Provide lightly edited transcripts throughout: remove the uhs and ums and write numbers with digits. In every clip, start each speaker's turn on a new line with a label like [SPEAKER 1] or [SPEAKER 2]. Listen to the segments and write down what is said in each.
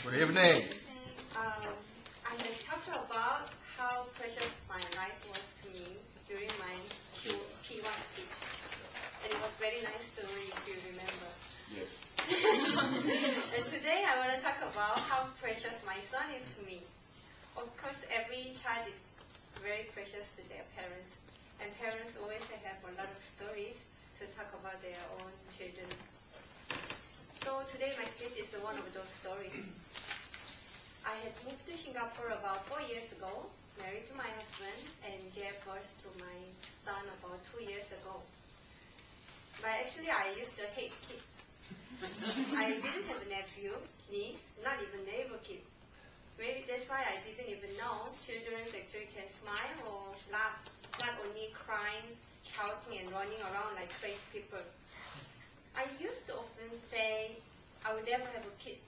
[SPEAKER 1] Good evening.
[SPEAKER 2] I will talk about how precious my life was to me during my P1 speech. And it was very nice story if you remember.
[SPEAKER 1] Yes.
[SPEAKER 2] And today I want to talk about how precious my son is to me. Of course, every child is very precious to their parents. And parents always have a lot of stories to talk about their own children. So today my speech is one of those stories. I had moved to Singapore about 4 years ago, married to my husband, and gave birth to my son about 2 years ago. But actually I used to hate kids. I didn't have a nephew, niece, not even neighbor kid. Maybe that's why I didn't even know children actually can smile or laugh, not only crying, shouting, and running around like crazy people. I used to often say I would never have a kid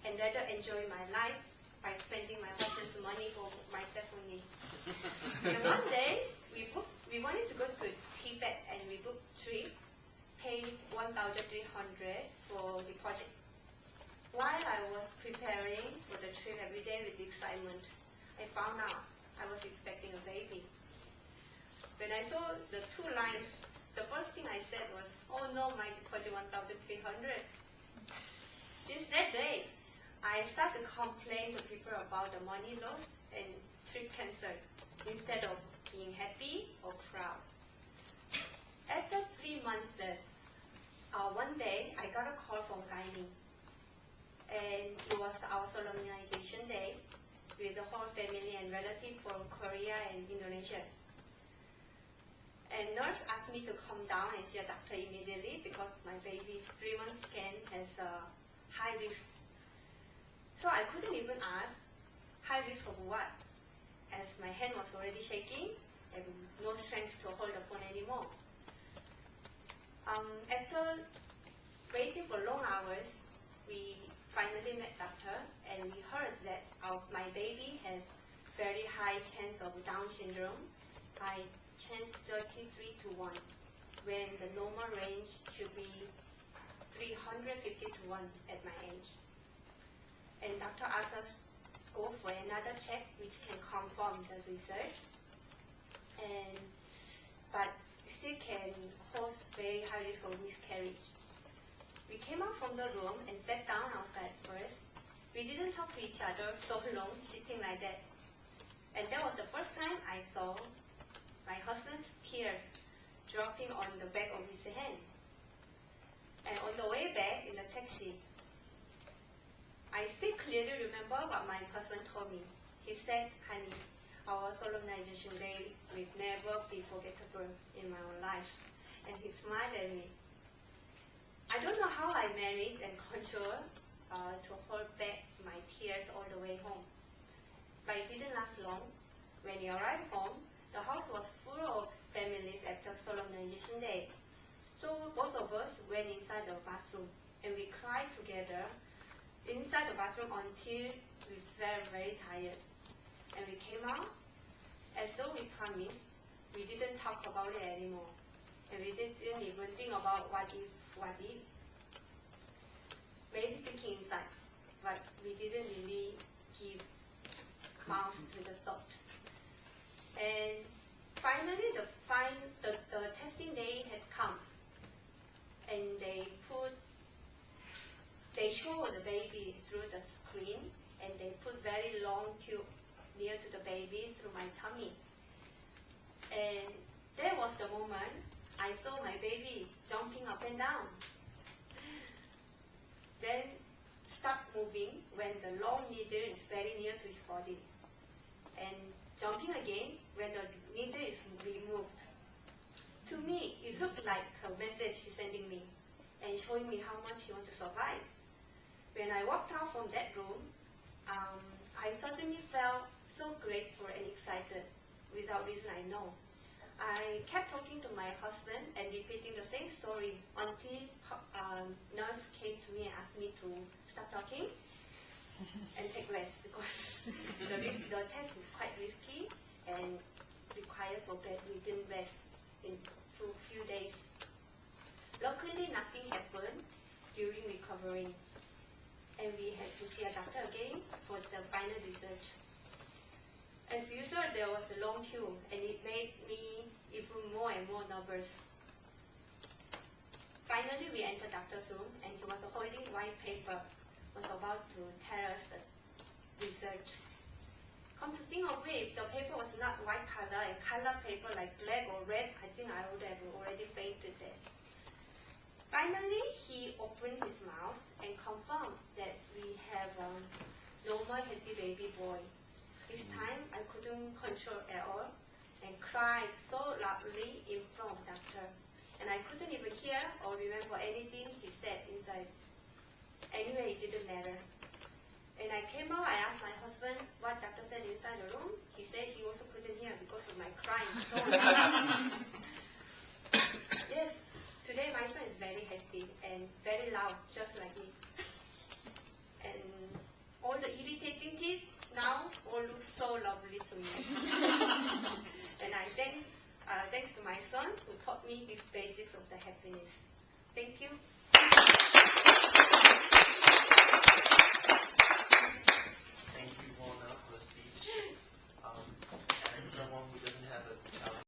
[SPEAKER 2] and rather enjoy my life by spending my husband's money for myself only. And one day, we wanted to go to Tibet and we booked a trip, paid 1,300 for the project. While I was preparing for the trip every day with excitement, I found out I was expecting a baby. When I saw the 2 lines, the first thing I said was, oh no, my deposit 1,300. Since that day, I started to complain to people about the money loss and trip cancelled instead of being happy or proud. After 3 months, one day I got a call from Gynae, and it was our solemnization day with the whole family and relatives from Korea and Indonesia. And nurse asked me to come down and see a doctor immediately because my baby's 3-month scan has a high risk. So I couldn't even ask, high risk of what? As my hand was already shaking and no strength to hold the phone anymore. After waiting for long hours, we finally met doctor and we heard that my baby has very high chance of Down syndrome by chance 33 to 1, when the normal range should be 350 to 1 at my age. And doctor asked us to go for another check which can confirm the research, but still can cause very high risk of miscarriage. We came out from the room and sat down outside first. We didn't talk to each other so long, sitting like that. And that was the first time I saw my husband's tears dropping on the back of his hand. And on the way back in the taxi, I still clearly remember what my husband told me. He said, honey, our solemnization day will never be forgettable in my own life. And he smiled at me. I don't know how I managed and controlled to hold back my tears all the way home. But it didn't last long. When he arrived home, the house was full of families after solemnization day. So both of us went inside the bathroom and we cried together inside the bathroom until we felt very tired. And we came out as though we promised. We didn't talk about it anymore. And we didn't even think about what if. Maybe thinking inside, but we didn't really give mouth to the thought. And finally, the testing day had come, and they showed the baby through the screen, and they put very long tube near to the baby through my tummy. And that was the moment I saw my baby jumping up and down. Then stop moving when the long needle is very near to his body. And jumping again when the needle is removed. To me, it looked like a message he's sending me and showing me how much he wants to survive. When I walked out from that room, I suddenly felt so grateful and excited without reason I know. I kept talking to my husband and repeating the same story until nurse came to me and asked me to stop talking and take rest because the test is quite risky and requires for bedridden rest for a few days. Luckily, nothing happened during recovering, and we had to see a doctor again for the final research. As usual, there was a long queue, and it made me even more and more nervous. Finally, we entered doctor's room, and he was holding white paper, was about to tell us the research. Come to think of it, if the paper was not white color and color paper like black or red, I think I would have already fainted there. Finally, he opened his mouth and confirmed that we have a normal healthy baby boy. This time, I couldn't control at all and cried so loudly in front of the doctor. And I couldn't even hear or remember anything he said inside. Anyway, it didn't matter. When I came out, I asked my husband what doctor said inside the room. He said he also couldn't hear because of my crying so loud. Yes, today my son is very happy and very loud, just like me. And all the irritating teeth now all look so lovely to me. And I thanks to my son who taught me these basics of the happiness. Thank you.